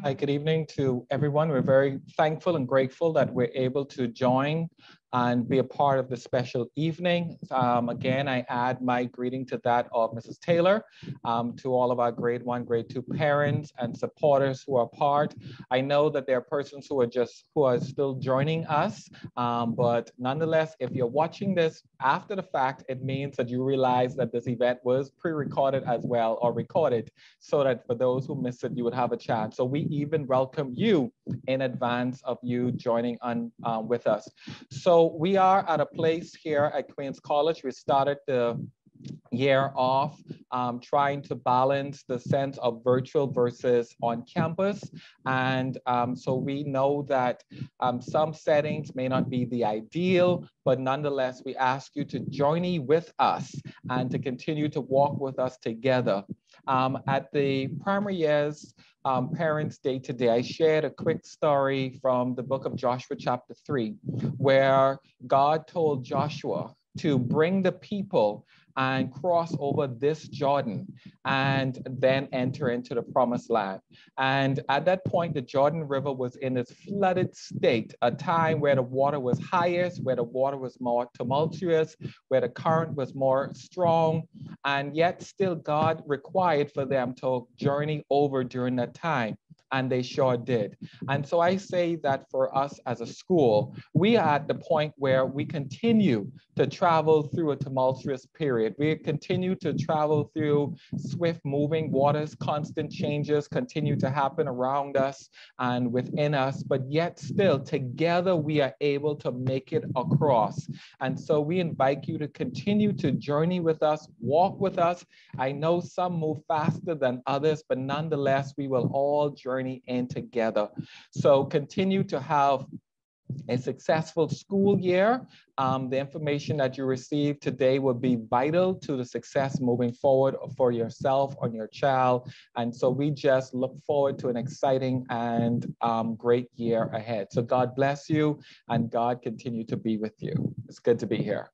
Hi, good evening to everyone. We're very thankful and grateful that we're able to join and be a part of this special evening. Again, I add my greeting to that of Mrs. Taylor, to all of our grade 1, grade 2 parents and supporters who are part. I know that there are persons who are still joining us, but nonetheless, if you're watching this after the fact, it means that you realize that this event was pre-recorded as well, or recorded, so that for those who missed it, you would have a chance. So we even welcome you in advance of you joining on with us. So we are at a place here at Queens College. We started the year off trying to balance the sense of virtual versus on campus. And so we know that some settings may not be the ideal, but nonetheless, we ask you to journey with us and to continue to walk with us together. At the primary years Parents Day today, I shared a quick story from the book of Joshua chapter 3, where God told Joshua to bring the people and cross over this Jordan and then enter into the promised land. And at that point, the Jordan River was in its flooded state, a time where the water was highest, where the water was more tumultuous, where the current was more strong, and yet still God required for them to journey over during that time. And they sure did. And so I say that for us as a school, we are at the point where we continue to travel through a tumultuous period. We continue to travel through swift moving waters, constant changes continue to happen around us and within us, but yet still together we are able to make it across. And so we invite you to continue to journey with us, walk with us. I know some move faster than others, but nonetheless, we will all journey in together. So continue to have a successful school year. The information that you receive today will be vital to the success moving forward for yourself or your child. And so we just look forward to an exciting and great year ahead. So God bless you and God continue to be with you. It's good to be here.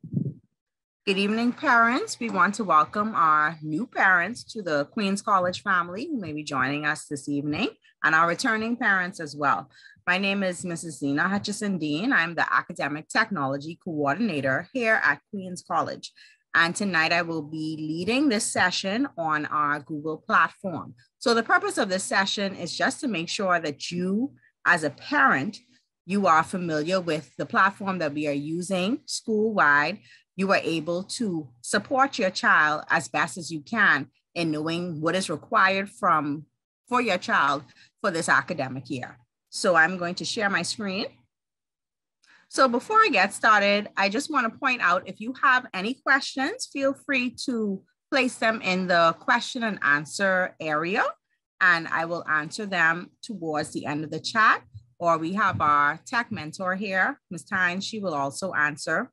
Good evening, parents. We want to welcome our new parents to the Queens College family who may be joining us this evening, and our returning parents as well. My name is Mrs. Zena Hutchison-Dean. I'm the Academic Technology Coordinator here at Queens College. And tonight I will be leading this session on our Google platform. So the purpose of this session is just to make sure that you, as a parent, you are familiar with the platform that we are using school-wide. You are able to support your child as best as you can in knowing what is required for your child for this academic year. So I'm going to share my screen. So before I get started, I just want to point out, if you have any questions, feel free to place them in the question and answer area, and I will answer them towards the end of the chat. Or we have our tech mentor here, Ms. Tynes, she will also answer.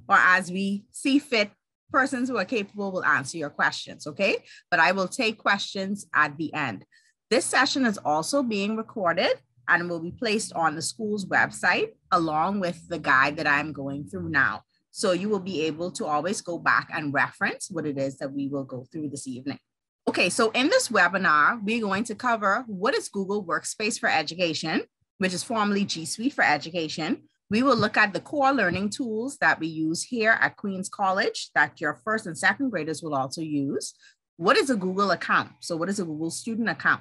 Or as we see fit, persons who are capable will answer your questions, okay? But I will take questions at the end. This session is also being recorded and will be placed on the school's website along with the guide that I'm going through now. So you will be able to always go back and reference what it is that we will go through this evening. Okay, so in this webinar, we're going to cover what is Google Workspace for Education, which is formerly G Suite for Education. We will look at the core learning tools that we use here at Queens College that your first and second graders will also use. What is a Google account? So what is a Google student account?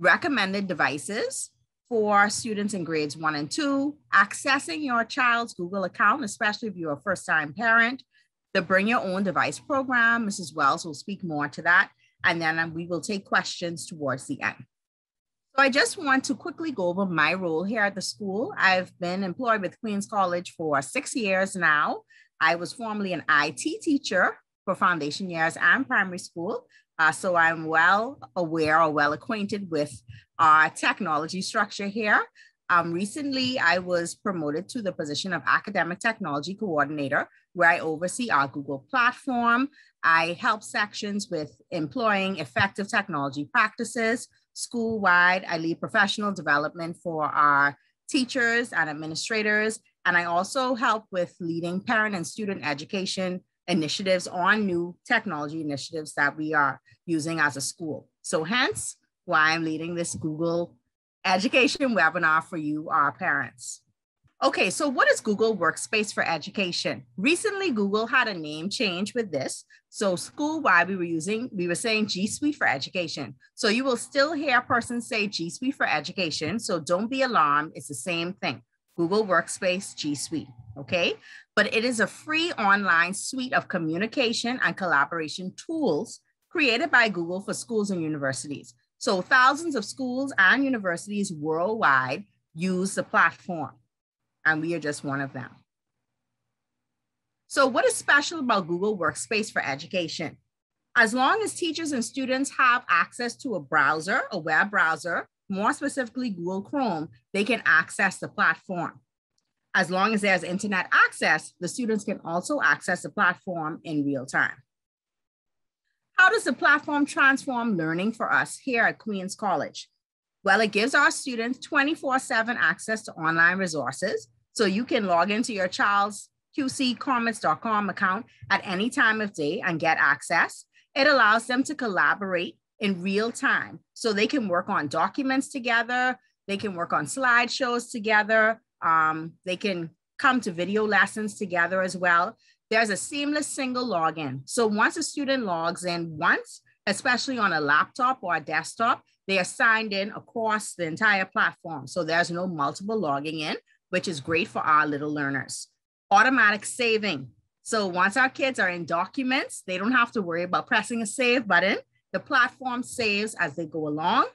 Recommended devices for students in grades 1 and 2, accessing your child's Google account, especially if you're a first-time parent, the Bring Your Own Device program. Mrs. Wells will speak more to that. And then we will take questions towards the end. So I just want to quickly go over my role here at the school. I've been employed with Queens College for 6 years now. I was formerly an IT teacher for foundation years and primary school. So I'm well aware or well acquainted with our technology structure here. Recently, I was promoted to the position of Academic Technology Coordinator, where I oversee our Google platform. I help sections with employing effective technology practices. School-wide, I lead professional development for our teachers and administrators, and I also help with leading parent and student education initiatives on new technology initiatives that we are using as a school. So hence why I'm leading this Google education webinar for you, our parents. Okay, so what is Google Workspace for Education? Recently, Google had a name change with this. So school-wide, we were saying G Suite for Education. So you will still hear a person say G Suite for Education. So don't be alarmed, it's the same thing. Google Workspace, G Suite, okay? But it is a free online suite of communication and collaboration tools created by Google for schools and universities. So thousands of schools and universities worldwide use the platform, and we are just one of them. So what is special about Google Workspace for Education? As long as teachers and students have access to a browser, a web browser, more specifically Google Chrome, they can access the platform. As long as there's internet access, the students can also access the platform in real time. How does the platform transform learning for us here at Queens College? Well, it gives our students 24/7 access to online resources. So you can log into your child's qccommons.com account at any time of day and get access. It allows them to collaborate in real time. So they can work on documents together. They can work on slideshows together. They can come to video lessons together as well. There's a seamless single login. So once a student logs in once, especially on a laptop or a desktop, they are signed in across the entire platform. So there's no multiple logging in, which is great for our little learners. Automatic saving. So once our kids are in documents, they don't have to worry about pressing a save button. The platform saves as they go along.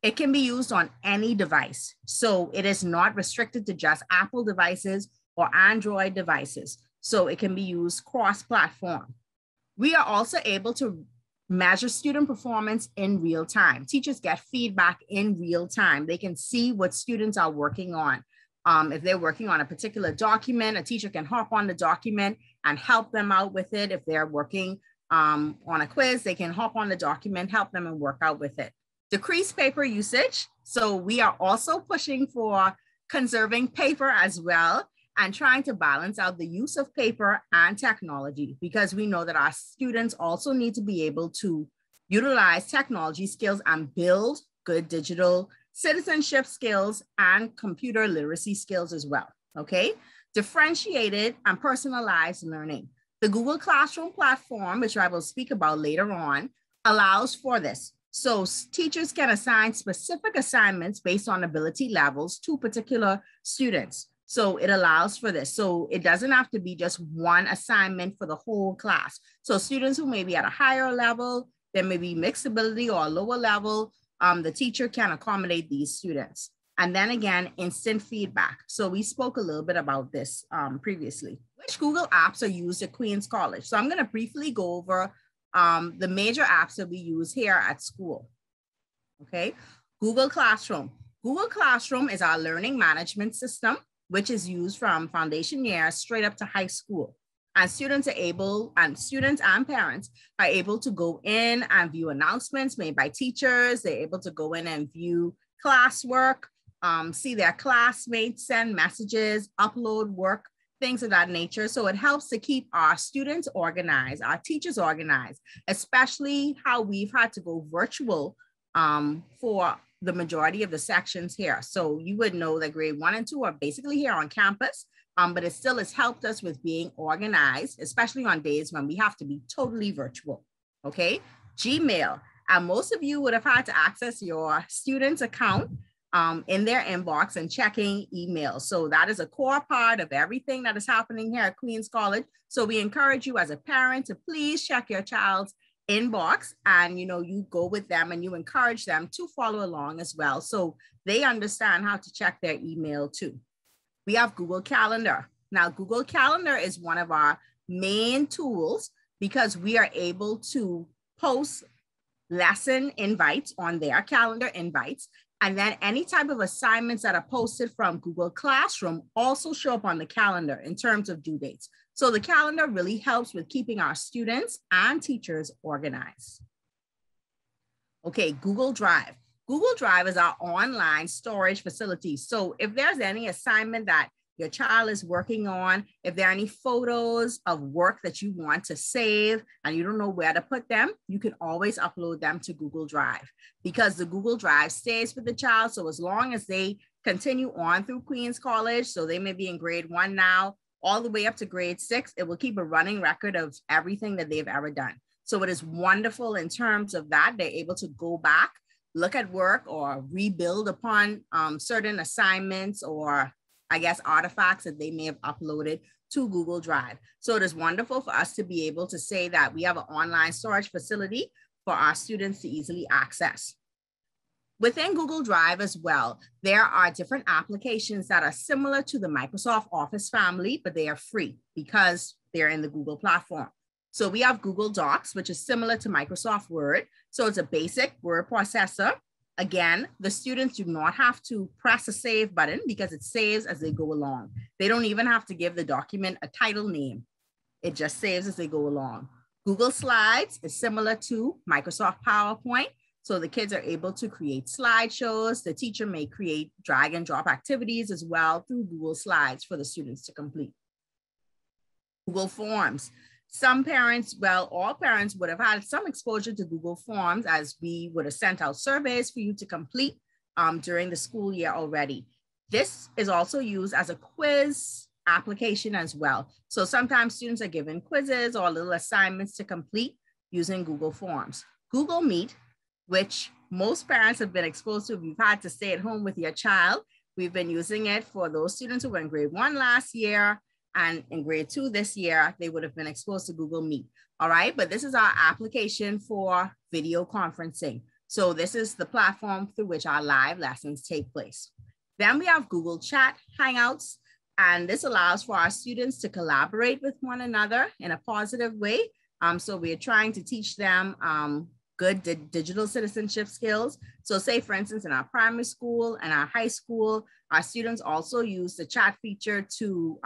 It can be used on any device. So it is not restricted to just Apple devices or Android devices. So it can be used cross-platform. We are also able to measure student performance in real time. Teachers get feedback in real time. They can see what students are working on. If they're working on a particular document, a teacher can hop on the document and help them out with it. If they're working on a quiz, they can hop on the document, help them and work out with it. Decrease paper usage. So we are also pushing for conserving paper as well and trying to balance out the use of paper and technology, because we know that our students also need to be able to utilize technology skills and build good digital citizenship skills and computer literacy skills as well, okay? Differentiated and personalized learning. The Google Classroom platform, which I will speak about later on, allows for this. So teachers can assign specific assignments based on ability levels to particular students. So it allows for this. So it doesn't have to be just one assignment for the whole class. So students who may be at a higher level, there may be mixed ability or a lower level, the teacher can accommodate these students. And then again, instant feedback. So we spoke a little bit about this previously. Which Google apps are used at Queens College? So I'm gonna briefly go over the major apps that we use here at school, okay? Google Classroom. Google Classroom is our learning management system, which is used from foundation year straight up to high school. And students and parents are able to go in and view announcements made by teachers. They're able to go in and view classwork, see their classmates send messages, upload work, things of that nature. So it helps to keep our students organized, our teachers organized, especially how we've had to go virtual for the majority of the sections here. So you would know that grade 1 and 2 are basically here on campus, but it still has helped us with being organized, especially on days when we have to be totally virtual, okay? Gmail, and most of you would have had to access your student's account in their inbox and checking emails. So that is a core part of everything that is happening here at Queens College. So we encourage you as a parent to please check your child's inbox, and you go with them and you encourage them to follow along as well, so they understand how to check their email too. We have Google Calendar. Now, Google Calendar is one of our main tools because we are able to post lesson invites on their calendar invites, and then any type of assignments that are posted from Google Classroom also show up on the calendar in terms of due dates. So the calendar really helps with keeping our students and teachers organized. Okay, Google Drive. Google Drive is our online storage facility. So if there's any assignment that your child is working on, if there are any photos of work that you want to save and you don't know where to put them, you can always upload them to Google Drive because the Google Drive stays with the child. So as long as they continue on through Queens College, so they may be in grade 1 now, all the way up to grade 6, it will keep a running record of everything that they've ever done. So it is wonderful in terms of that. They're able to go back, look at work or rebuild upon certain assignments or I guess artifacts that they may have uploaded to Google Drive. So it is wonderful for us to be able to say that we have an online storage facility for our students to easily access. Within Google Drive as well, there are different applications that are similar to the Microsoft Office family, but they are free because they're in the Google platform. So we have Google Docs, which is similar to Microsoft Word. So it's a basic word processor. Again, the students do not have to press a save button because it saves as they go along. They don't even have to give the document a title name. It just saves as they go along. Google Slides is similar to Microsoft PowerPoint. So the kids are able to create slideshows. The teacher may create drag and drop activities as well through Google Slides for the students to complete. Google Forms. Some parents, well, all parents would have had some exposure to Google Forms as we would have sent out surveys for you to complete during the school year already. This is also used as a quiz application as well. So sometimes students are given quizzes or little assignments to complete using Google Forms. Google Meet, which most parents have been exposed to if you've had to stay at home with your child. We've been using it for those students who were in grade 1 last year, and in grade 2 this year, they would have been exposed to Google Meet. All right, but this is our application for video conferencing. So this is the platform through which our live lessons take place. Then we have Google Chat Hangouts, and this allows for our students to collaborate with one another in a positive way. So we're trying to teach them good digital citizenship skills. So say for instance, in our primary school and our high school, our students also use the chat feature to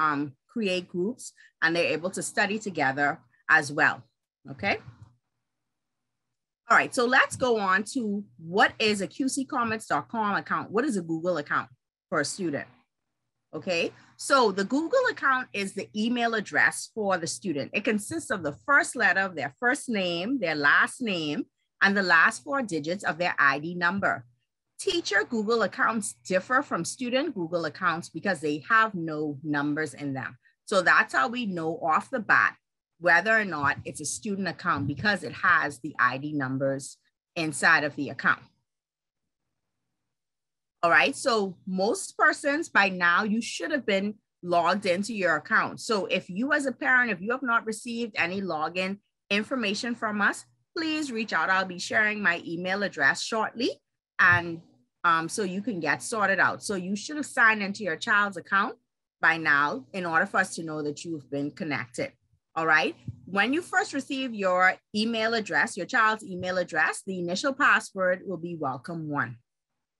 create groups, and they're able to study together as well, okay? All right, so let's go on to what is a qccomments.com account? What is a Google account for a student? Okay, so the Google account is the email address for the student. It consists of the first letter of their first name, their last name, and the last 4 digits of their ID number. Teacher Google accounts differ from student Google accounts because they have no numbers in them. So that's how we know off the bat whether or not it's a student account because it has the ID numbers inside of the account. All right, so most persons by now, you should have been logged into your account. So if you as a parent, if you have not received any login information from us, please reach out. I'll be sharing my email address shortly, and so you can get sorted out. So you should have signed into your child's account by now in order for us to know that you've been connected. All right. When you first receive your email address, your child's email address, the initial password will be welcome1.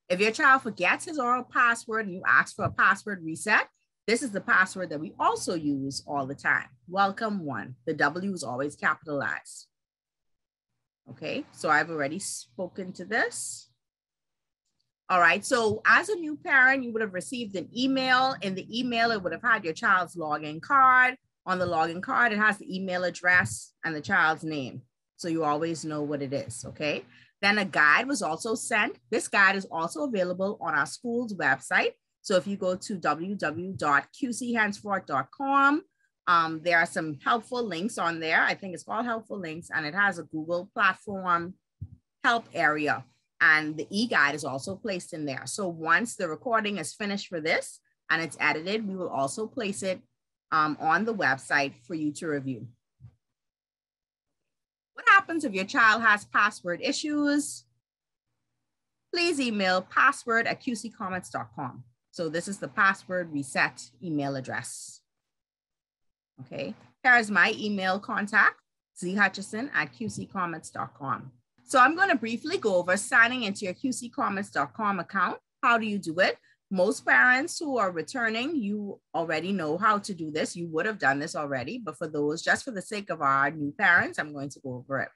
If your child forgets his or her password and you ask for a password reset, this is the password that we also use all the time. Welcome1. The W is always capitalized. Okay, so I've already spoken to this. All right, so as a new parent, you would have received an email. In the email, it would have had your child's login card. On the login card, it has the email address and the child's name. So you always know what it is, okay? Then a guide was also sent. This guide is also available on our school's website. So if you go to www.qchenceforth.com, there are some helpful links on there. I think it's called Helpful Links, and it has a Google platform help area. And the e-guide is also placed in there. So once the recording is finished for this and it's edited, we will also place it on the website for you to review. What happens if your child has password issues? Please email password@qccomments.com. So this is the password reset email address. Okay, here's my email contact, zhutchison@qccomments.com. So I'm going to briefly go over signing into your qccomments.com account. How do you do it? Most parents who are returning, you already know how to do this. You would have done this already, but for those, just for the sake of our new parents, I'm going to go over it.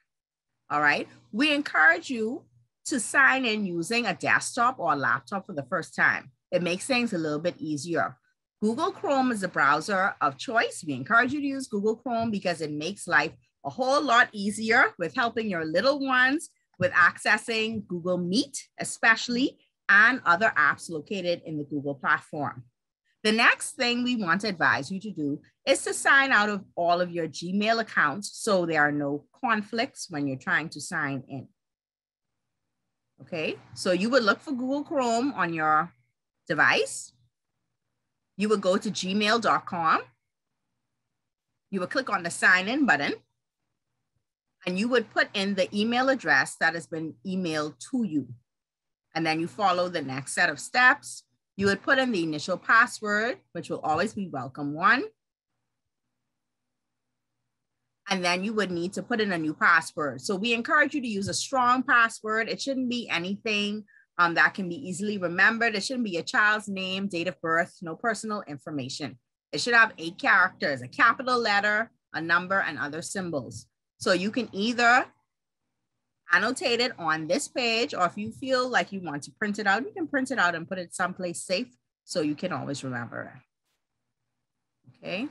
All right. We encourage you to sign in using a desktop or a laptop for the first time. It makes things a little bit easier. Google Chrome is the browser of choice. We encourage you to use Google Chrome because it makes life a whole lot easier with helping your little ones with accessing Google Meet, especially, and other apps located in the Google platform. The next thing we want to advise you to do is to sign out of all of your Gmail accounts so there are no conflicts when you're trying to sign in. Okay, so you would look for Google Chrome on your device. You would go to gmail.com. You would click on the sign in button and you would put in the email address that has been emailed to you. And then you follow the next set of steps. You would put in the initial password, which will always be welcome1. And then you would need to put in a new password. So we encourage you to use a strong password. It shouldn't be anything that can be easily remembered. It shouldn't be a child's name, date of birth, no personal information. It should have 8 characters, a capital letter, a number, and other symbols. So you can either annotate it on this page, or if you feel like you want to print it out, you can print it out and put it someplace safe so you can always remember it. Okay.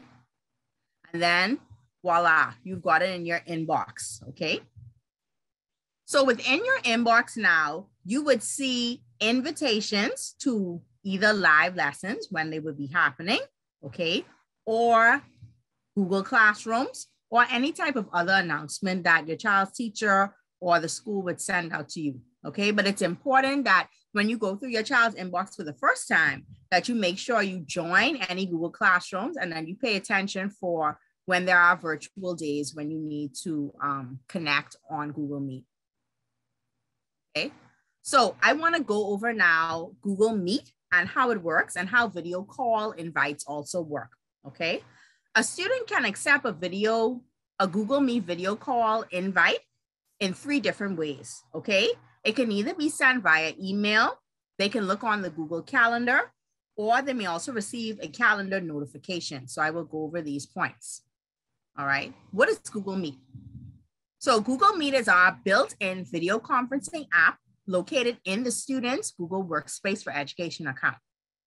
And then voila, you've got it in your inbox. Okay. So within your inbox now, you would see invitations to either live lessons when they would be happening, okay, or Google Classrooms, or any type of other announcement that your child's teacher or the school would send out to you, okay? But it's important that when you go through your child's inbox for the first time, that you make sure you join any Google Classrooms and then you pay attention for when there are virtual days when you need to connect on Google Meet. Okay, so I want to go over now Google Meet and how it works and how video call invites also work. Okay, a student can accept a Google Meet video call invite in 3 different ways. Okay, it can either be sent via email, they can look on the Google Calendar, or they may also receive a calendar notification. So I will go over these points. All right, what is Google Meet? So Google Meet is our built-in video conferencing app located in the student's Google Workspace for Education account.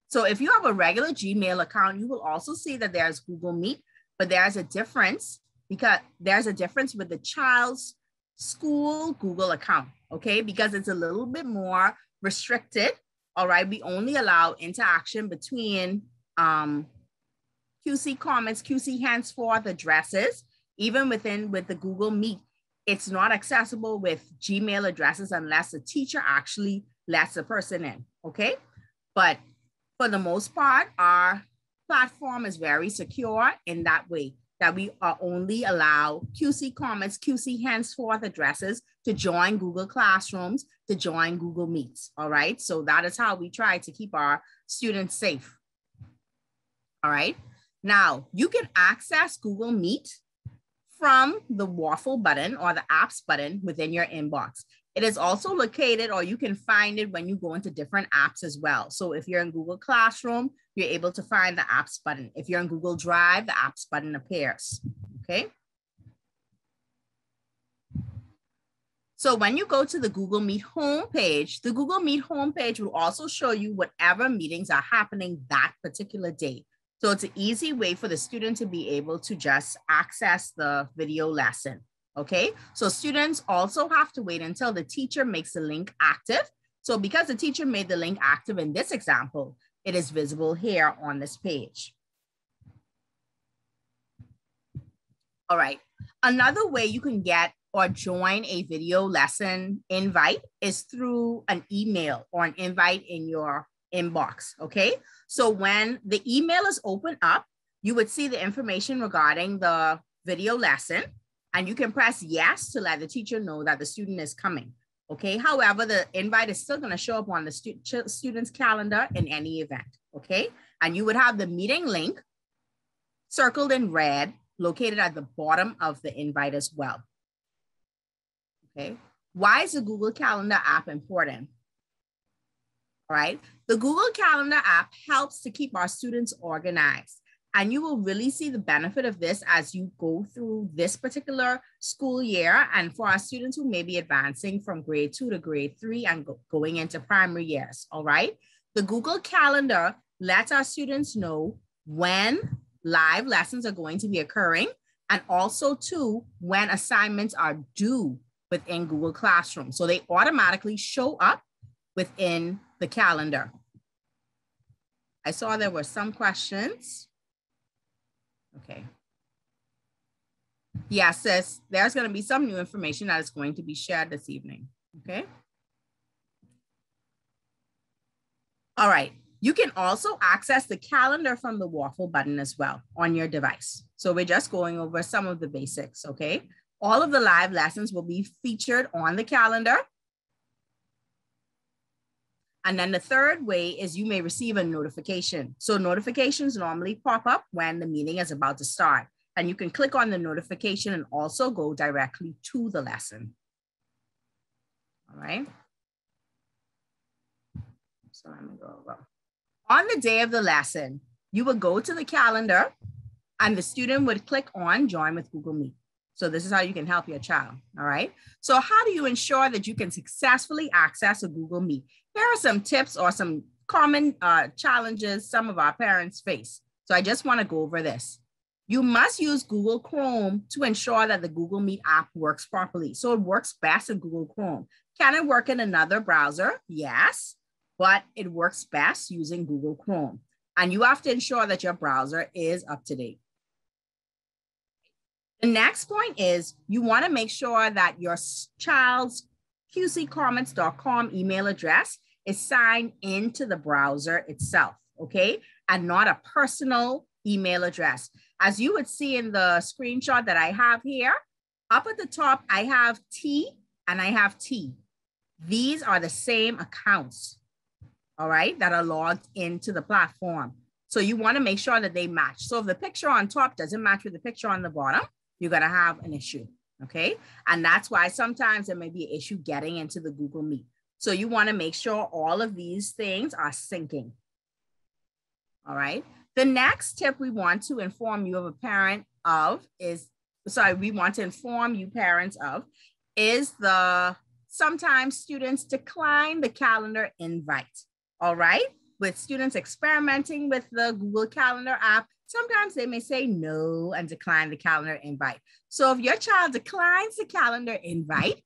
So if you have a regular Gmail account, you will also see that there's Google Meet, but there's a difference because there's a difference with the child's school Google account, okay? Because it's a little bit more restricted, all right? We only allow interaction between QC comments, QC henceforth addresses, even with the Google Meet. It's not accessible with Gmail addresses unless the teacher actually lets the person in, okay? But for the most part, our platform is very secure in that way, that we only allow QC comments, QC henceforth addresses to join Google Classrooms, to join Google Meets, all right? So that is how we try to keep our students safe, all right? Now, you can access Google Meet from the waffle button or the apps button within your inbox. It is also located, or you can find it when you go into different apps as well. So if you're in Google Classroom, you're able to find the apps button. If you're in Google Drive, the apps button appears, okay? So when you go to the Google Meet homepage, the Google Meet homepage will also show you whatever meetings are happening that particular day. So it's an easy way for the student to be able to just access the video lesson, okay? So students also have to wait until the teacher makes the link active. So because the teacher made the link active in this example, it is visible here on this page. All right, another way you can get or join a video lesson invite is through an email or an invite in your inbox, okay? So when the email is opened up, you would see the information regarding the video lesson, and you can press yes to let the teacher know that the student is coming, okay? However, the invite is still gonna show up on the student's calendar in any event, okay? And you would have the meeting link circled in red, located at the bottom of the invite as well, okay? Why is the Google Calendar app important? All right, the Google Calendar app helps to keep our students organized, and you will really see the benefit of this as you go through this particular school year, and for our students who may be advancing from grade 2 to grade 3 and going into primary years, all right? The Google Calendar lets our students know when live lessons are going to be occurring, and also too, when assignments are due within Google Classroom. So they automatically show up within the calendar. I saw there were some questions. Okay. Yes, sis, there's going to be some new information that is going to be shared this evening. Okay. All right. You can also access the calendar from the waffle button as well on your device. So we're just going over some of the basics, okay? All of the live lessons will be featured on the calendar. And then the third way is you may receive a notification. So notifications normally pop up when the meeting is about to start. And you can click on the notification and also go directly to the lesson. All right. So let me go over. On the day of the lesson, you would go to the calendar and the student would click on Join with Google Meet. So this is how you can help your child, all right? So how do you ensure that you can successfully access a Google Meet? Here are some tips or some common challenges some of our parents face. So I just wanna go over this. You must use Google Chrome to ensure that the Google Meet app works properly. So it works best in Google Chrome. Can it work in another browser? Yes. But it works best using Google Chrome. And you have to ensure that your browser is up to date. The next point is you want to make sure that your child's qccomments.com email address is signed into the browser itself, okay? And not a personal email address. As you would see in the screenshot that I have here, up at the top, I have T and I have T. These are the same accounts, all right, that are logged into the platform. So you want to make sure that they match. So if the picture on top doesn't match with the picture on the bottom, you're going to have an issue, okay? And that's why sometimes there may be an issue getting into the Google Meet. So you want to make sure all of these things are syncing, all right? The next tip we want to inform you of a parent of is, we want to inform you parents of is sometimes students decline the calendar invite. All right, with students experimenting with the Google Calendar app, sometimes they may say no and decline the calendar invite. So if your child declines the calendar invite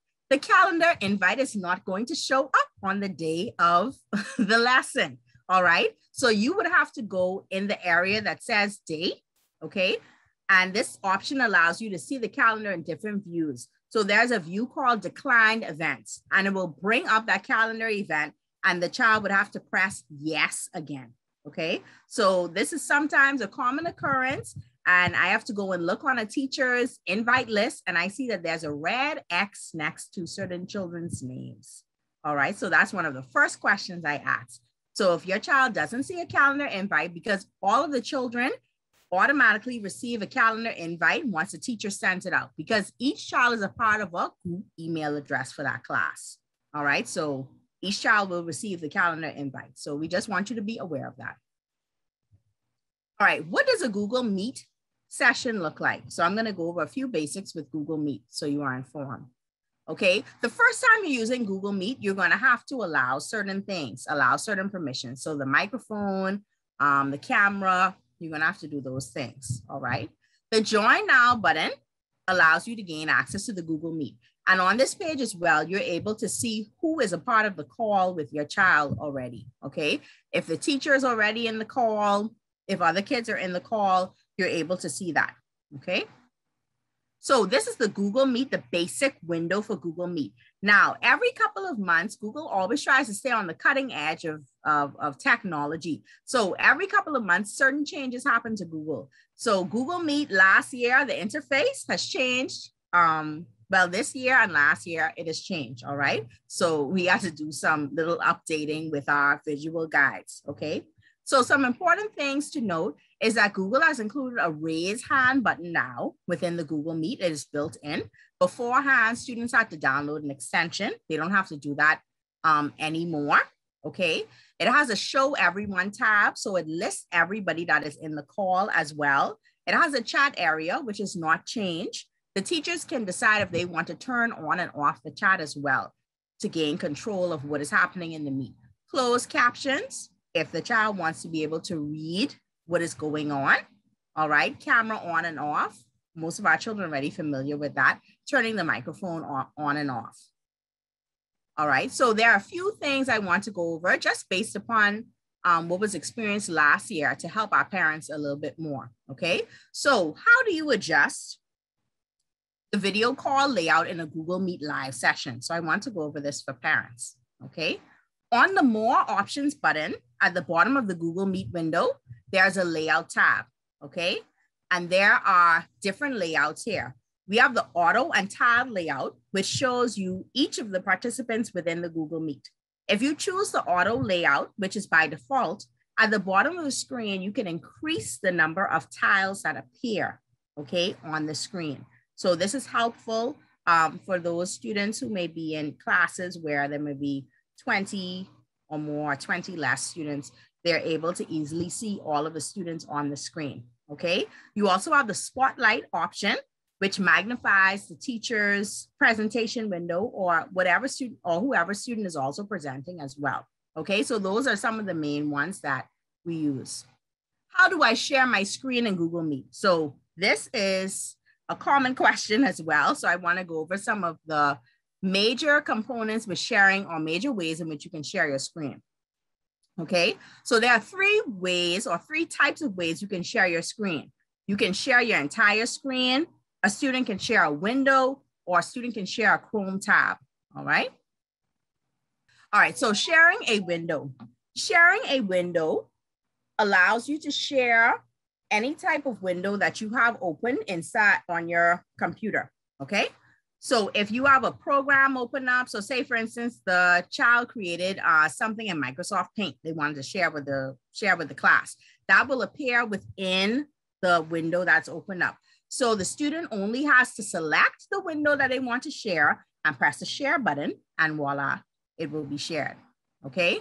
is not going to show up on the day of the lesson. All right, so you would have to go in the area that says date, okay? And this option allows you to see the calendar in different views. So there's a view called declined events, and it will bring up that calendar event, and the child would have to press yes again, okay? So this is sometimes a common occurrence, and I have to go and look on a teacher's invite list, and I see that there's a red X next to certain children's names, all right? So that's one of the first questions I ask. So if your child doesn't see a calendar invite, because all of the children automatically receive a calendar invite once the teacher sends it out, because each child is a part of a group email address for that class, all right? So each child will receive the calendar invite. So we just want you to be aware of that. All right, what does a Google Meet session look like? So I'm gonna go over a few basics with Google Meet so you are informed. Okay, the first time you're using Google Meet, you're gonna have to allow certain things, allow certain permissions. So the microphone, the camera, you're gonna have to do those things, all right? The Join Now button allows you to gain access to the Google Meet. And on this page as well, you're able to see who is a part of the call with your child already, okay? If the teacher is already in the call, if other kids are in the call, you're able to see that, okay? So this is the Google Meet, the basic window for Google Meet. Now, every couple of months, Google always tries to stay on the cutting edge of technology. So every couple of months, certain changes happen to Google. So Google Meet last year, the interface has changed. Well, this year and last year, it has changed, all right? So we have to do some little updating with our visual guides, okay? So some important things to note is that Google has included a raise hand button now within the Google Meet. It is built in. Beforehand, students had to download an extension. They don't have to do that anymore, okay? It has a show everyone tab, so it lists everybody that is in the call as well. It has a chat area, which is not changed. The teachers can decide if they want to turn on and off the chat as well to gain control of what is happening in the Meet. Closed captions, if the child wants to be able to read what is going on. All right, camera on and off. Most of our children are already familiar with that. Turning the microphone on and off. All right, so there are a few things I want to go over just based upon what was experienced last year to help our parents a little bit more, okay? So how do you adjust the video call layout in a Google Meet live session? So I want to go over this for parents, okay? On the More Options button at the bottom of the Google Meet window, there's a layout tab, okay? And there are different layouts here. We have the auto and tile layout, which shows you each of the participants within the Google Meet. If you choose the auto layout, which is by default, at the bottom of the screen, you can increase the number of tiles that appear, okay, on the screen. So this is helpful for those students who may be in classes where there may be 20 or more, 20 less students. They're able to easily see all of the students on the screen, okay? You also have the spotlight option, which magnifies the teacher's presentation window or whatever student or whoever student is also presenting as well. Okay, so those are some of the main ones that we use. How do I share my screen in Google Meet? So this is a common question as well. So I want to go over some of the major components with sharing or major ways in which you can share your screen. Okay, so there are three ways or three types of ways you can share your screen. You can share your entire screen. A student can share a window, or a student can share a Chrome tab, all right? All right, so sharing a window. Sharing a window allows you to share any type of window that you have open inside on your computer, okay? So if you have a program open up, so say for instance, the child created something in Microsoft Paint they wanted to share with the class, that will appear within the window that's open up. So the student only has to select the window that they want to share and press the share button, and voila, it will be shared, okay?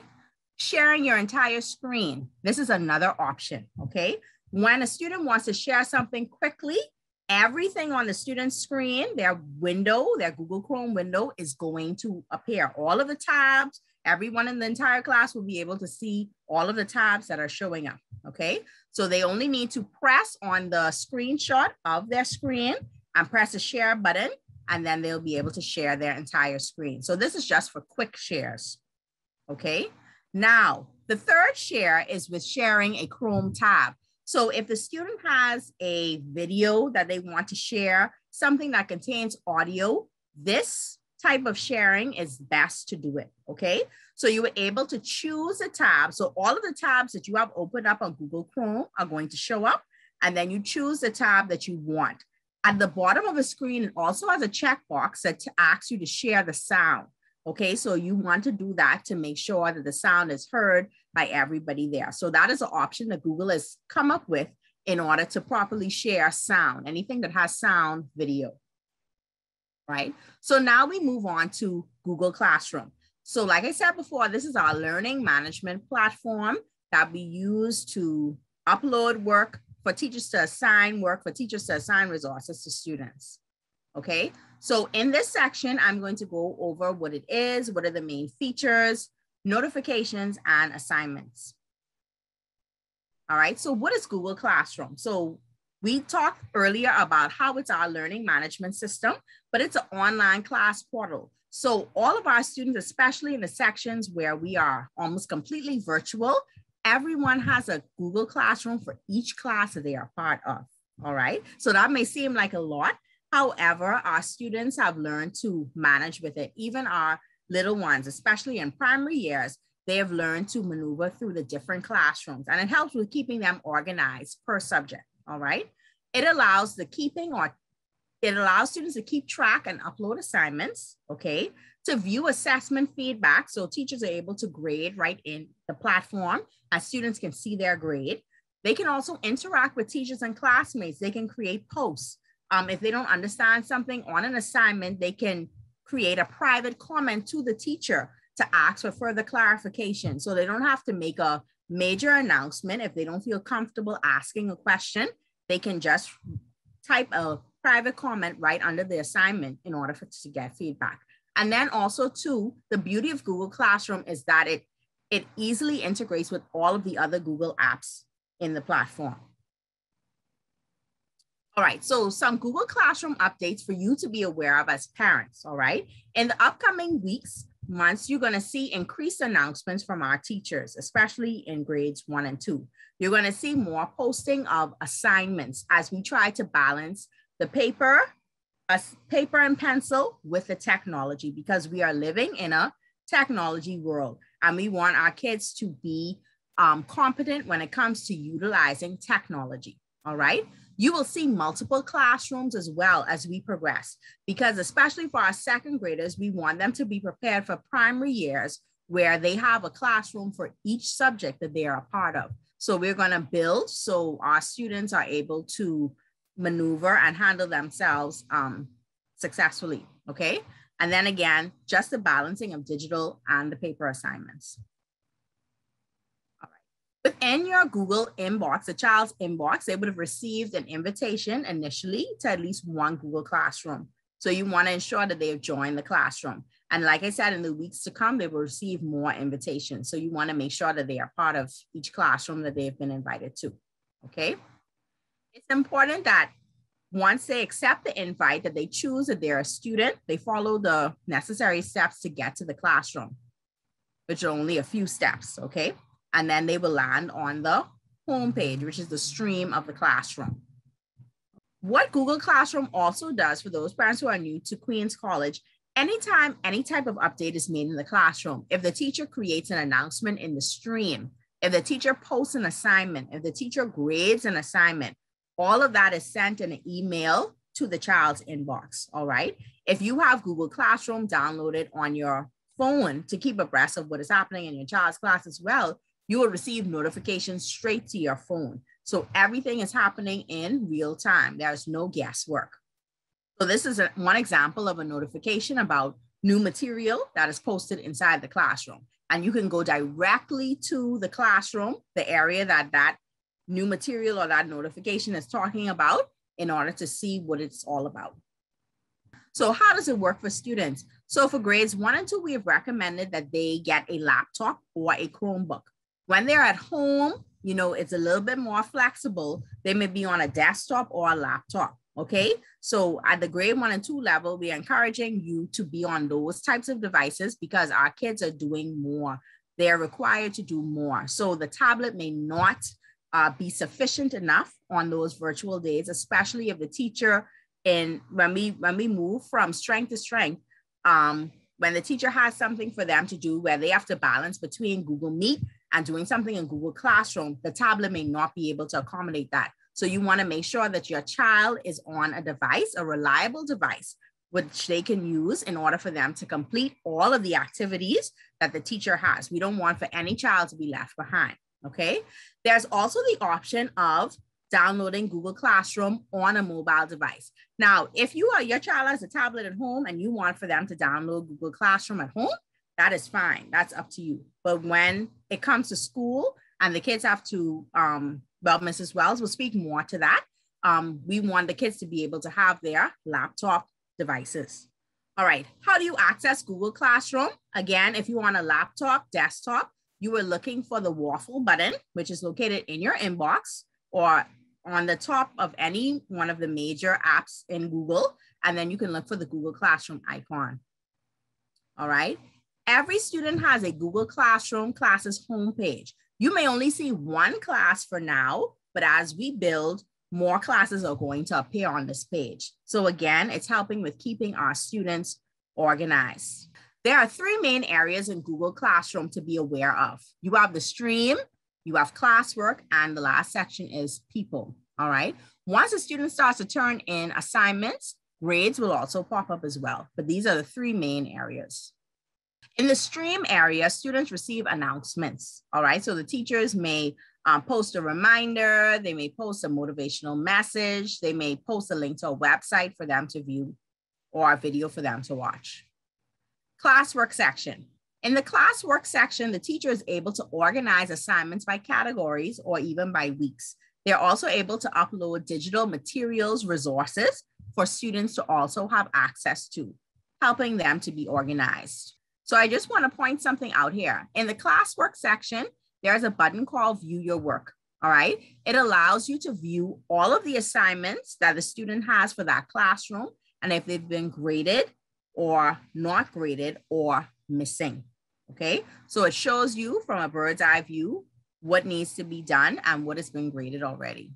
Sharing your entire screen. This is another option, okay? When a student wants to share something quickly, everything on the student's screen, their window, their Google Chrome window is going to appear. All of the tabs, everyone in the entire class will be able to see all of the tabs that are showing up, okay? So they only need to press on the screenshot of their screen and press the share button, and then they'll be able to share their entire screen. So this is just for quick shares, okay? Now, the third share is with sharing a Chrome tab. So if the student has a video that they want to share, something that contains audio, this type of sharing is best to do it, okay? So you were able to choose a tab. So all of the tabs that you have opened up on Google Chrome are going to show up, and then you choose the tab that you want. At the bottom of the screen, it also has a checkbox that asks you to share the sound, okay? So you want to do that to make sure that the sound is heard by everybody there. So that is an option that Google has come up with in order to properly share sound, anything that has sound, video. Right? So now we move on to Google Classroom. So like I said before, this is our learning management platform that we use to upload work for teachers to assign work, for teachers to assign resources to students. Okay, so in this section, I'm going to go over what it is, what are the main features, notifications, and assignments. All right, so what is Google Classroom? So we talked earlier about how it's our learning management system, but it's an online class portal. So all of our students, especially in the sections where we are almost completely virtual, everyone has a Google Classroom for each class that they are part of, all right? So that may seem like a lot. However, our students have learned to manage with it. Even our little ones, especially in primary years, they have learned to maneuver through the different classrooms, and it helps with keeping them organized per subject, all right? It allows students to keep track and upload assignments, okay? To view assessment feedback, so teachers are able to grade right in the platform, and students can see their grade. They can also interact with teachers and classmates. They can create posts. If they don't understand something on an assignment, they can create a private comment to the teacher to ask for further clarification. So they don't have to make a major announcement. If they don't feel comfortable asking a question, they can just type a private comment right under the assignment in order to get feedback. And then also too, the beauty of Google Classroom is that it easily integrates with all of the other Google apps in the platform. All right, so some Google Classroom updates for you to be aware of as parents, all right? In the upcoming weeks, months, you're gonna see increased announcements from our teachers, especially in grades 1 and 2. You're gonna see more posting of assignments as we try to balance the paper and pencil with the technology, because we are living in a technology world and we want our kids to be competent when it comes to utilizing technology, all right? You will see multiple classrooms as well as we progress, because especially for our second graders, we want them to be prepared for primary years where they have a classroom for each subject that they are a part of. So we're going to build so our students are able to maneuver and handle themselves successfully, okay? And then again, just the balancing of digital and the paper assignments. Within your Google inbox, the child's inbox, they would have received an invitation initially to at least one Google Classroom. So you want to ensure that they've joined the classroom. And like I said, in the weeks to come, they will receive more invitations. So you want to make sure that they are part of each classroom that they've been invited to, okay? It's important that once they accept the invite, that they choose that they're a student, they follow the necessary steps to get to the classroom, which are only a few steps, okay? And then they will land on the home page, which is the stream of the classroom. What Google Classroom also does for those parents who are new to Queens College, anytime any type of update is made in the classroom, if the teacher creates an announcement in the stream, if the teacher posts an assignment, if the teacher grades an assignment, all of that is sent in an email to the child's inbox, all right? If you have Google Classroom downloaded on your phone to keep abreast of what is happening in your child's class as well, you will receive notifications straight to your phone. So everything is happening in real time. There's no guesswork. So this is one example of a notification about new material that is posted inside the classroom. And you can go directly to the classroom, the area that new material or that notification is talking about, in order to see what it's all about. So how does it work for students? So for grades 1 and 2, we have recommended that they get a laptop or a Chromebook. When they're at home, you know, it's a little bit more flexible. They may be on a desktop or a laptop, okay? So at the grade 1 and 2 level, we're encouraging you to be on those types of devices because our kids are doing more. They're required to do more. So the tablet may not be sufficient enough on those virtual days, especially if the teacher, when we move from strength to strength, when the teacher has something for them to do where they have to balance between Google Meet and doing something in Google Classroom, the tablet may not be able to accommodate that. So you want to make sure that your child is on a device, a reliable device, which they can use in order for them to complete all of the activities that the teacher has. We don't want for any child to be left behind, okay? There's also the option of downloading Google Classroom on a mobile device. Now, if your child has a tablet at home and you want for them to download Google Classroom at home, that is fine. That's up to you. But when it comes to school and the kids have to, well, Mrs. Wells will speak more to that. We want the kids to be able to have their laptop devices. All right, how do you access Google Classroom? Again, if you want a laptop, desktop, you are looking for the waffle button, which is located in your inbox or on the top of any one of the major apps in Google, and then you can look for the Google Classroom icon. All right. Every student has a Google Classroom classes homepage. You may only see one class for now, but as we build, more classes are going to appear on this page. So again, it's helping with keeping our students organized. There are 3 main areas in Google Classroom to be aware of. You have the stream, you have classwork, and the last section is people, all right? Once a student starts to turn in assignments, grades will also pop up as well, but these are the 3 main areas. In the stream area, students receive announcements, all right? So the teachers may post a reminder, they may post a motivational message, they may post a link to a website for them to view or a video for them to watch. Classwork section. In the classwork section, the teacher is able to organize assignments by categories or even by weeks. They're also able to upload digital materials, resources for students to also have access to, helping them to be organized. So I just want to point something out here. In the classwork section, there's a button called View Your Work, All right. It allows you to view all of the assignments that the student has for that classroom, and if they've been graded or not graded or missing. Okay. So it shows you from a bird's eye view what needs to be done and what has been graded already.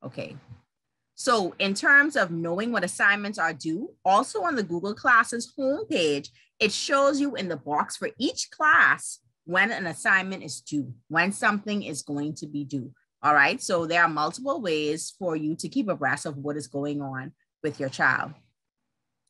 Okay. So in terms of knowing what assignments are due, also on the Google Classes homepage, it shows you in the box for each class when an assignment is due, when something is going to be due. All right. So there are multiple ways for you to keep abreast of what is going on with your child.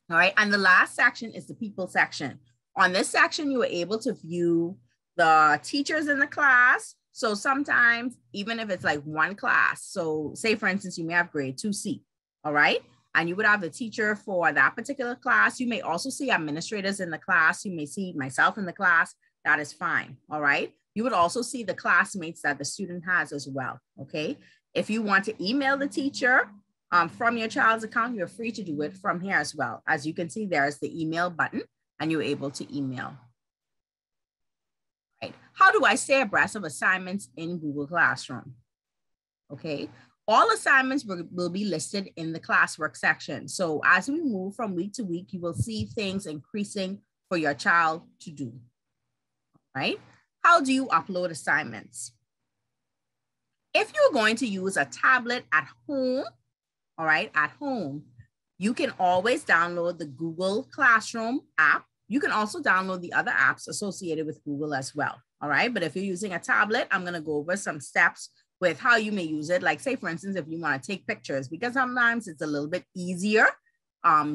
All right. And the last section is the people section. On this section, you are able to view the teachers in the class. So sometimes, even if it's like one class, so say for instance, you may have grade 2C, all right? And you would have the teacher for that particular class. You may also see administrators in the class. You may see myself in the class. That is fine, all right? You would also see the classmates that the student has as well, okay? If you want to email the teacher from your child's account, you're free to do it from here as well. As you can see, there's the email button and you're able to email. Right. How do I stay abreast of assignments in Google Classroom? Okay, all assignments will be listed in the classwork section. So as we move from week to week, you will see things increasing for your child to do, right? How do you upload assignments? If you're going to use a tablet at home, all right, at home, you can always download the Google Classroom app. You can also download the other apps associated with Google as well, all right? But if you're using a tablet, I'm gonna go over some steps with how you may use it. Like say, for instance, if you wanna take pictures, because sometimes it's a little bit easier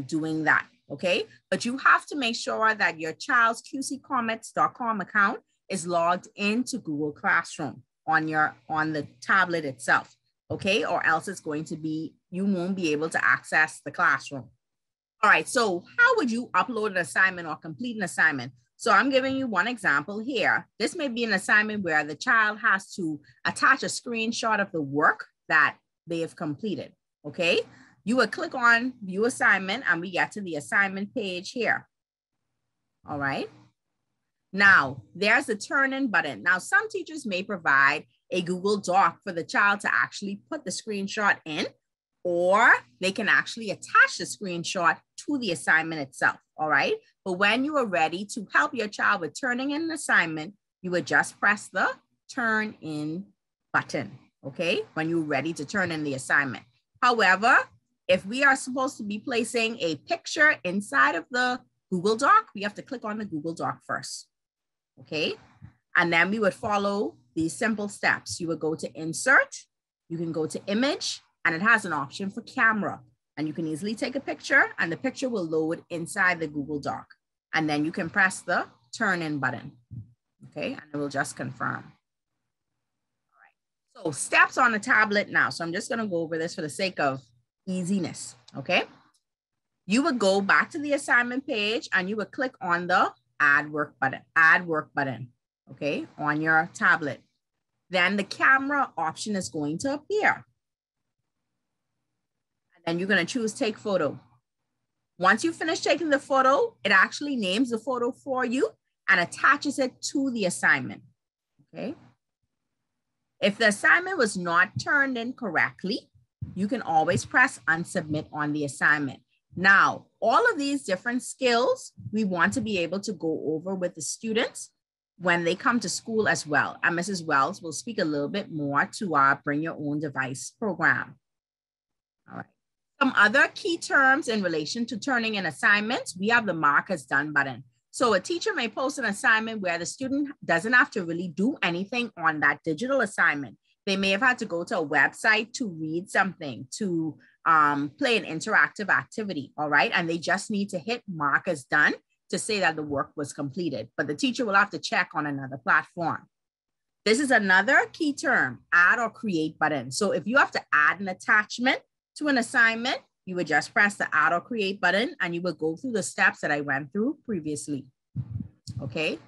doing that, okay? But you have to make sure that your child's qccommets.com account is logged into Google Classroom on the tablet itself, okay? Or else it's going to be, you won't be able to access the classroom. All right, so how would you upload an assignment or complete an assignment? So I'm giving you one example here. This may be an assignment where the child has to attach a screenshot of the work that they have completed, okay? You would click on View Assignment and we get to the assignment page here, all right? Now, there's the turn in button. Now, some teachers may provide a Google Doc for the child to actually put the screenshot in, or they can actually attach the screenshot to the assignment itself, all right? But when you are ready to help your child with turning in an assignment, you would just press the turn in button, okay? When you're ready to turn in the assignment. However, if we are supposed to be placing a picture inside of the Google Doc, we have to click on the Google Doc first, okay? And then we would follow these simple steps. You would go to Insert, you can go to Image, and it has an option for camera. And you can easily take a picture and the picture will load inside the Google Doc. And then you can press the turn in button, okay? And it will just confirm. All right, so steps on the tablet now. So I'm just gonna go over this for the sake of easiness, okay? You would go back to the assignment page and you would click on the add work button, okay, on your tablet. Then the camera option is going to appear. And you're going to choose take photo. Once you finish taking the photo, it actually names the photo for you and attaches it to the assignment, okay? If the assignment was not turned in correctly, you can always press unsubmit on the assignment. Now, all of these different skills, we want to be able to go over with the students when they come to school as well. And Mrs. Wells will speak a little bit more to our Bring Your Own Device program. All right. Some other key terms in relation to turning in assignments, we have the mark as done button. So a teacher may post an assignment where the student doesn't have to really do anything on that digital assignment. They may have had to go to a website to read something, to play an interactive activity, all right? And they just need to hit mark as done to say that the work was completed, but the teacher will have to check on another platform. This is another key term, add or create button. So if you have to add an attachment to an assignment, you would just press the add or create button and you would go through the steps that I went through previously, okay?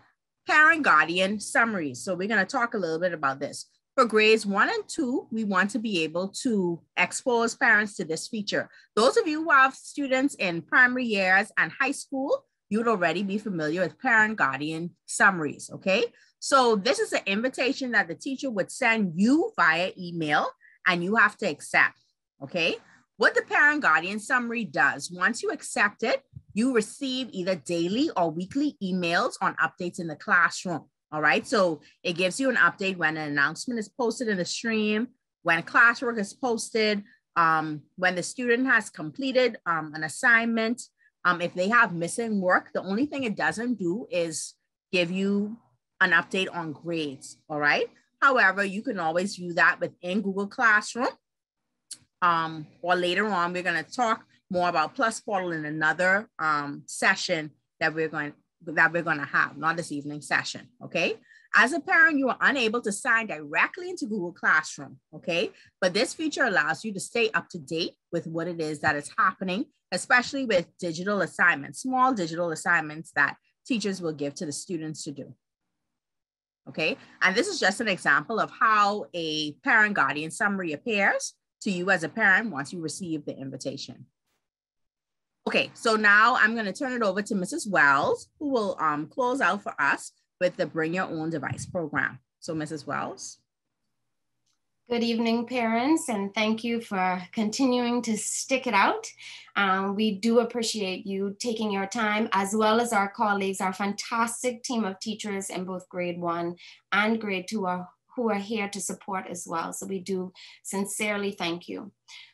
Parent guardian summaries. So we're gonna talk a little bit about this. For grades 1 and 2, we want to be able to expose parents to this feature. Those of you who have students in primary years and high school, you'd already be familiar with parent guardian summaries, okay? So this is an invitation that the teacher would send you via email and you have to accept, okay? What the parent guardian summary does, once you accept it, you receive either daily or weekly emails on updates in the classroom, all right? So it gives you an update when an announcement is posted in the stream, when classwork is posted, when the student has completed an assignment, if they have missing work. The only thing it doesn't do is give you an update on grades, all right? However, you can always view that within Google Classroom. Or later on, we're going to talk more about Plus Portal in another session that we're going to have, not this evening session, okay? As a parent, you are unable to sign directly into Google Classroom, okay? But this feature allows you to stay up to date with what it is that is happening, especially with digital assignments, small digital assignments that teachers will give to the students to do. Okay, and this is just an example of how a parent guardian summary appears to you as a parent once you receive the invitation. Okay, so now I'm going to turn it over to Mrs. Wells, who will close out for us with the Bring Your Own Device program. So Mrs. Wells. Good evening, parents, and thank you for continuing to stick it out. We do appreciate you taking your time, as well as our colleagues, our fantastic team of teachers in both grade 1 and grade 2 who are here to support as well. So we do sincerely thank you.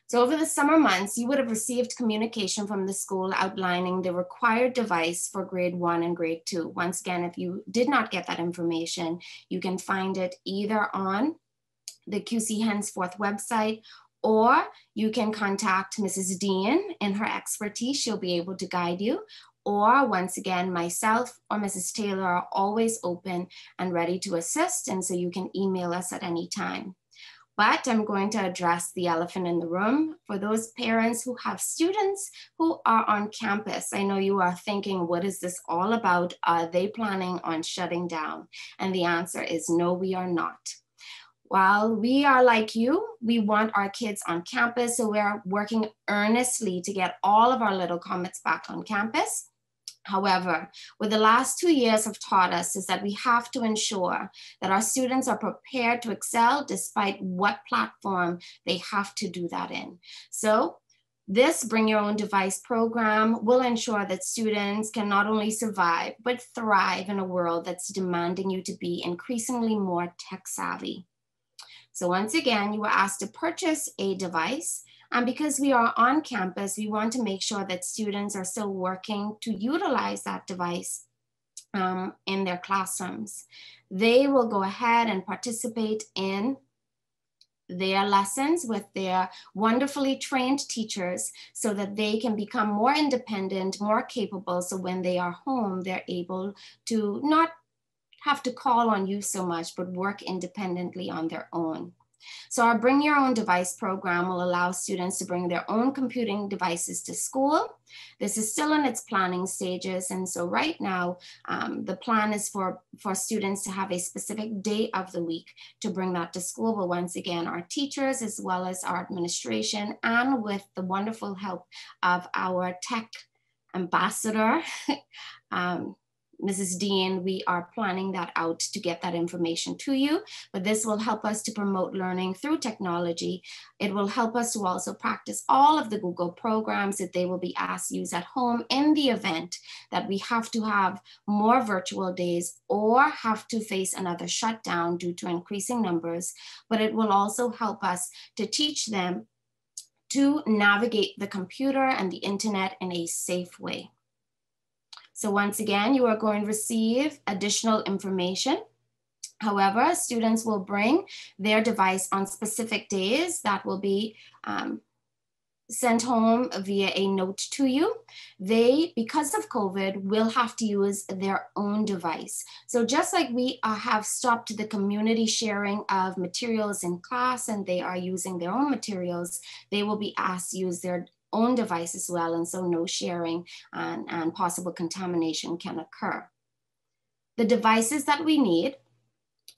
So over the summer months, you would have received communication from the school outlining the required device for grade 1 and grade 2. Once again, if you did not get that information, you can find it either on the QC Henceforth website, or you can contact Mrs. Dean. In her expertise, she'll be able to guide you. Or once again, myself or Mrs. Taylor are always open and ready to assist, and so you can email us at any time. But I'm going to address the elephant in the room. For those parents who have students who are on campus, I know you are thinking, what is this all about? Are they planning on shutting down? And the answer is no, we are not. While we are like you, we want our kids on campus, so we're working earnestly to get all of our little comets back on campus. However, what the last 2 years have taught us is that we have to ensure that our students are prepared to excel despite what platform they have to do that in. So this Bring Your Own Device program will ensure that students can not only survive, but thrive in a world that's demanding you to be increasingly more tech savvy. So once again, you were asked to purchase a device. And because we are on campus, we want to make sure that students are still working to utilize that device in their classrooms. They will go ahead and participate in their lessons with their wonderfully trained teachers so that they can become more independent, more capable. So when they are home, they're able to not have to call on you so much, but work independently on their own. So our Bring Your Own Device program will allow students to bring their own computing devices to school. This is still in its planning stages. And so right now, the plan is for students to have a specific day of the week to bring that to school. But once again, our teachers, as well as our administration, and with the wonderful help of our tech ambassador, Mrs. Dean, we are planning that out to get that information to you, but this will help us to promote learning through technology. It will help us to also practice all of the Google programs that they will be asked to use at home in the event that we have to have more virtual days or have to face another shutdown due to increasing numbers, but it will also help us to teach them to navigate the computer and the internet in a safe way. So once again, you are going to receive additional information. However, students will bring their device on specific days that will be sent home via a note to you. They, because of COVID, will have to use their own device. So just like we have stopped the community sharing of materials in class and they are using their own materials, they will be asked to use their own device as well, and so no sharing and possible contamination can occur. The devices that we need,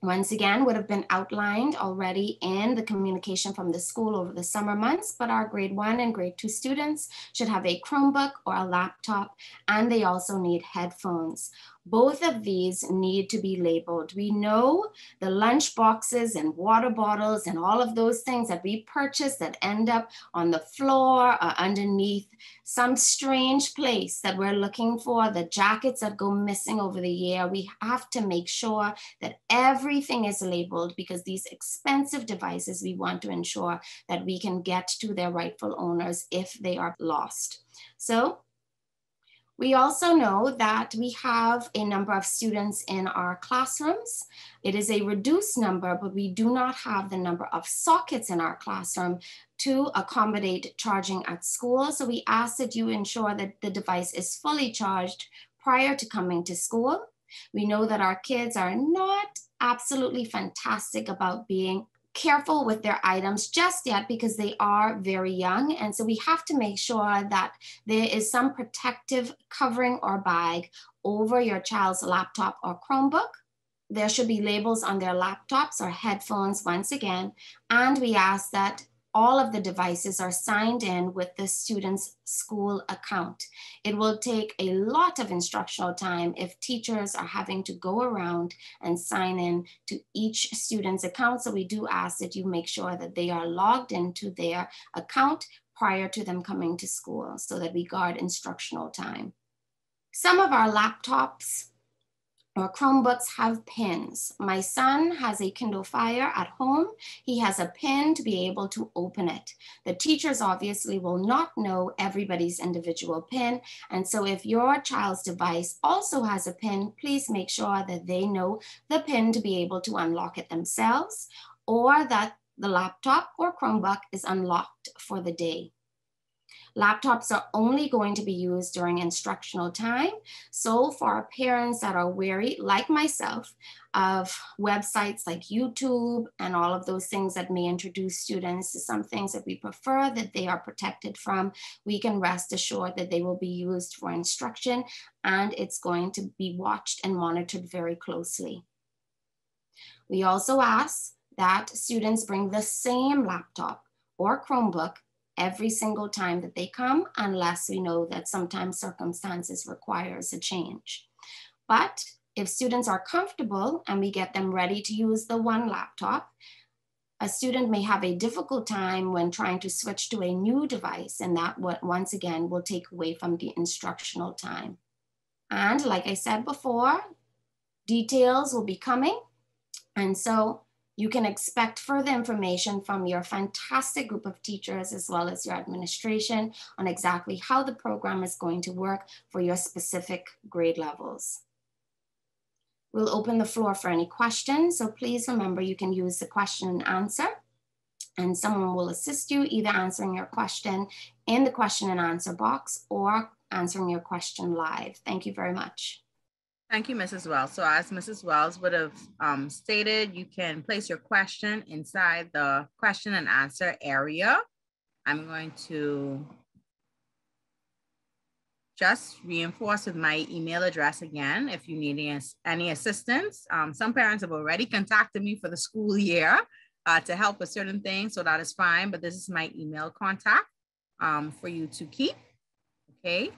once again, would have been outlined already in the communication from the school over the summer months, but our grade 1 and grade 2 students should have a Chromebook or a laptop, and they also need headphones. both of these need to be labeled. We know the lunch boxes and water bottles and all of those things that we purchase that end up on the floor or underneath some strange place that we're looking for, the jackets that go missing over the year. We have to make sure that everything is labeled, because these expensive devices, we want to ensure that we can get to their rightful owners if they are lost. So we also know that we have a number of students in our classrooms. It is a reduced number, but we do not have the number of sockets in our classroom to accommodate charging at school. So we ask that you ensure that the device is fully charged prior to coming to school. We know that our kids are not absolutely fantastic about being careful with their items just yet, because they are very young. And so we have to make sure that there is some protective covering or bag over your child's laptop or Chromebook. There should be labels on their laptops or headphones once again. And we ask that all of the devices are signed in with the student's school account. It will take a lot of instructional time if teachers are having to go around and sign in to each student's account. So we do ask that you make sure that they are logged into their account prior to them coming to school, so that we guard instructional time. Some of our laptops or Chromebooks have pins. My son has a Kindle Fire at home. He has a pin to be able to open it. The teachers obviously will not know everybody's individual pin. And so if your child's device also has a pin, please make sure that they know the pin to be able to unlock it themselves, or that the laptop or Chromebook is unlocked for the day. Laptops are only going to be used during instructional time. So for our parents that are wary, like myself, of websites like YouTube and all of those things that may introduce students to some things that we prefer that they are protected from, we can rest assured that they will be used for instruction, and it's going to be watched and monitored very closely. We also ask that students bring the same laptop or Chromebook every single time that they come, unless we know that sometimes circumstances requires a change. But if students are comfortable and we get them ready to use the one laptop, a student may have a difficult time when trying to switch to a new device, and that once again will take away from the instructional time. And like I said before, details will be coming. And so you can expect further information from your fantastic group of teachers as well as your administration on exactly how the program is going to work for your specific grade levels. We'll open the floor for any questions. So please remember, you can use the question and answer, and someone will assist you either answering your question in the question and answer box or answering your question live. Thank you very much. Thank you, Mrs. Wells. So as Mrs. Wells would have stated, you can place your question inside the question and answer area. I'm going to just reinforce with my email address again if you need any assistance. Some parents have already contacted me for the school year to help with certain things, so that is fine, but this is my email contact for you to keep, okay?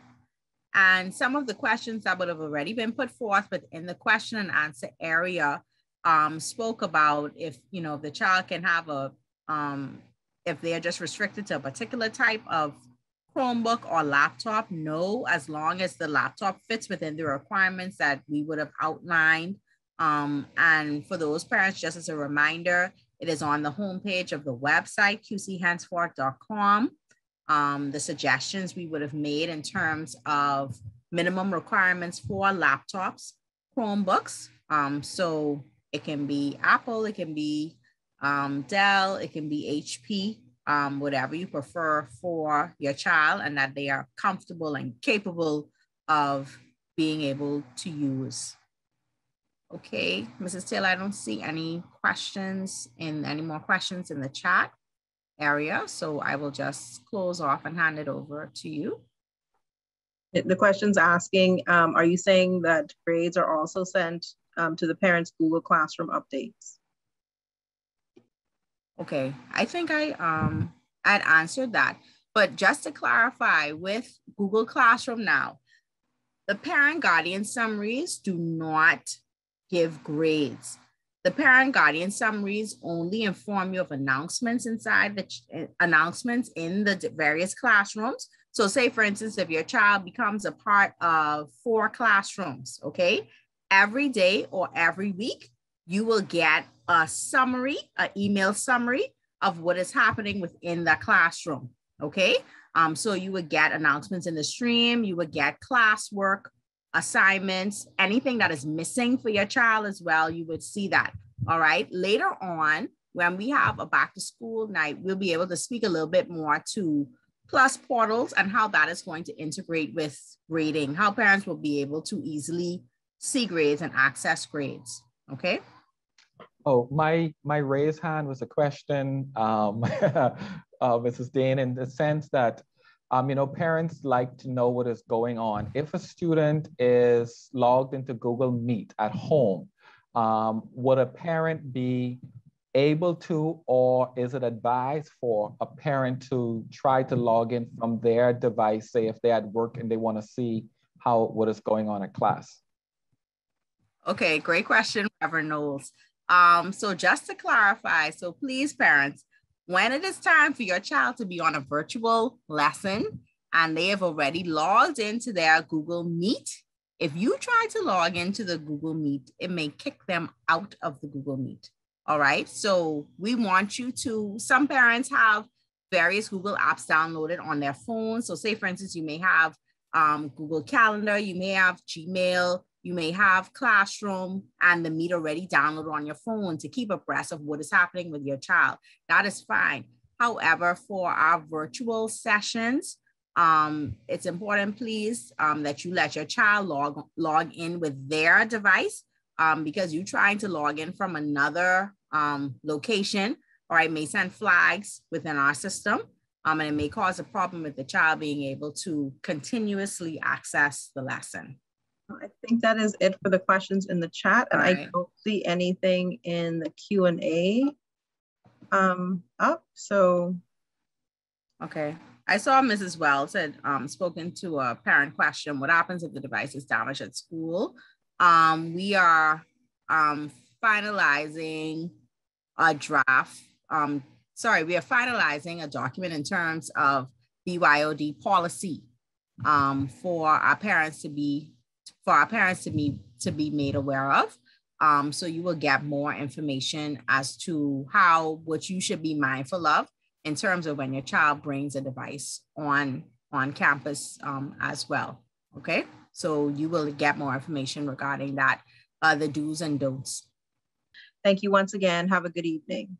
And some of the questions that would have already been put forth within the question and answer area spoke about if, you know, if the child can have a, if they're just restricted to a particular type of Chromebook or laptop. No, as long as the laptop fits within the requirements that we would have outlined. And for those parents, just as a reminder, it is on the homepage of the website, qchenceforth.com. The suggestions we would have made in terms of minimum requirements for laptops, Chromebooks. So it can be Apple, it can be Dell, it can be HP, whatever you prefer for your child, and that they are comfortable and capable of being able to use. Okay, Mrs. Taylor, I don't see any questions any more questions in the chat area. So I will just close off and hand it over to you. The question's asking, are you saying that grades are also sent to the parents' Google Classroom updates? Okay, I think I'd answered that. But just to clarify, with Google Classroom now, The parent guardian summaries do not give grades. The parent guardian summaries only inform you of announcements inside the announcements in the various classrooms. So say, for instance, if your child becomes a part of 4 classrooms, okay, every day or every week, you will get a summary, an email summary of what is happening within the classroom, okay? So you would get announcements in the stream, you would get classwork, assignments, anything that is missing for your child as well, you would see that, all right? Later on, when we have a back to school night, we'll be able to speak a little bit more to PLUS portals and how that is going to integrate with grading, how parents will be able to easily see grades and access grades, okay? Oh, my raised hand was a question, Mrs. Dane, in the sense that, you know, parents like to know what is going on. If a student is logged into Google Meet at home, would a parent be able to, or is it advised for a parent to try to log in from their device, say if they're at work and they want to see what is going on in class? Okay, great question, Reverend Knowles. So just to clarify, so please parents, when it is time for your child to be on a virtual lesson and they have already logged into their Google Meet, if you try to log into the Google Meet, it may kick them out of the Google Meet. All right, so we want you to, some parents have various Google apps downloaded on their phones. So say, for instance, you may have Google Calendar, you may have Gmail, you may have Classroom and the Meet already downloaded on your phone to keep abreast of what is happening with your child. That is fine. However, for our virtual sessions, it's important, please, that you let your child log in with their device because you're trying to log in from another location, or it may send flags within our system, and it may cause a problem with the child being able to continuously access the lesson. I think that is it for the questions in the chat, and I don't see anything in the Q&A up, so. Okay, I saw Mrs. Wells had spoken to a parent question, what happens if the device is damaged at school? We are finalizing a draft, we are finalizing a document in terms of BYOD policy for our parents to be made aware of. So you will get more information as to what you should be mindful of in terms of when your child brings a device on campus as well, okay? So you will get more information regarding that, the do's and don'ts. Thank you once again. Have a good evening.